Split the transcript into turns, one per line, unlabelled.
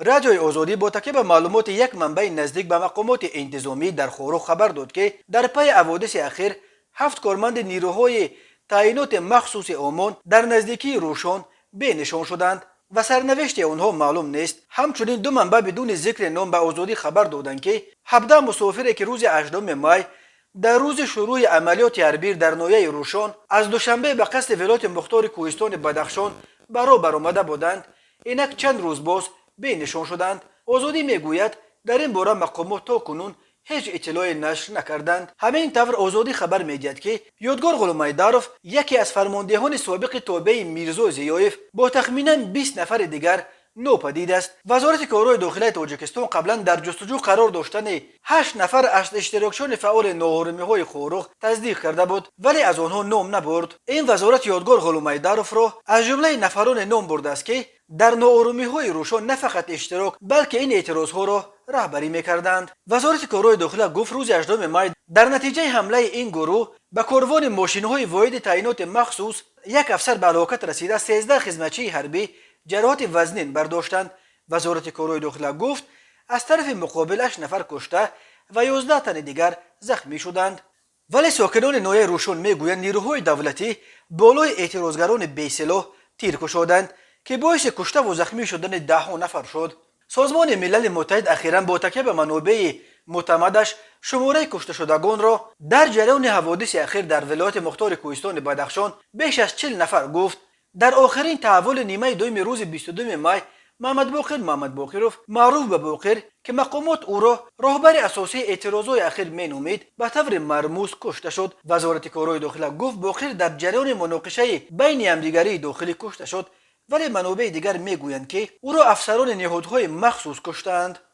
رادیوی آزادی با تکیه به معلومات یک منبع نزدیک به مقامات انتظامی در خورو خبر داد که در پی حوادث اخیر 7 کارمند نیروهای تعینات مخصوص عمان در نزدیکی روشان به نشان شدند و سرنوشت آنها معلوم نیست. همچنین دو منبع بدون ذکر نام به آزادی خبر دادند که 17 مسافری که روز 8 می در روز شروع عملیات حربی در ناحیه روشان از دوشنبه به قصد ولایت مختار کوهستان بدخشان برآمده بودند، اینک چند روز باز به نشان شدند. آزادی میگوید در این باره مقامات تا کنون هیچ اطلاعی نشر نکردند. همین طور آزادی خبر میدهد که یادگار غلامایدارف، یکی از فرماندهان سابق تابع میرزا ضیایف، با تخمینا 20 نفر دیگر ناپدید است. وزارت کارهای داخلی تاجیکستان قبلا در جستجو قرار داشتن 8 نفر از اشتراکچیان فعال ناآرامی‌های خورخ تصدیق کرده بود، ولی از آنها نام نبرد. این وزارت یادگار غلامایدارف را از جمله نفران نام برده است که در ناآرامی‌های روشان نه فقط اشتراک بلکه این اعتراضها را رهبری می‌کردند. وزارت کارهای داخلی گفت روز 18 می در نتیجه حمله این گروه به کاروان ماشین‌های واحد تعینات مخصوص یک افسر به هلاکت رسیده، 13 خدمتچی حربی جراحات وزنین برداشتند. وزارت کارهای داخلی گفت از طرف مقابل 8 نفر کشته و 11 تن دیگر زخمی شدند. ولی ساکنان ناحیه روشن میگویند نیروهای دولتی بالای اعتراضگران بی‌سلاح تیر گشودند که باعث کشته و زخمی شدن 10 نفر شد. سازمان ملل متحد اخیراً با تکیه به منابع معتمدش شماره کشته شدگان را در جریان حوادث اخیر در ولایت مختار کوهستان بدخشان بیش از 40 نفر گفت. در آخرین تحول نیمه دوم روز 22 می محمد باقرов معروف به باقر که مقامات او را راهبر اساسی اعتراضات اخیر مینامید به طور مرموز کشته شد. وزارت کارهای داخلی گفت باقر در جریان مناقشه بین همدیگری داخلی کشته شد، ولی منابع دیگر میگویند که او را افسران نهادهای مخصوص کشتند.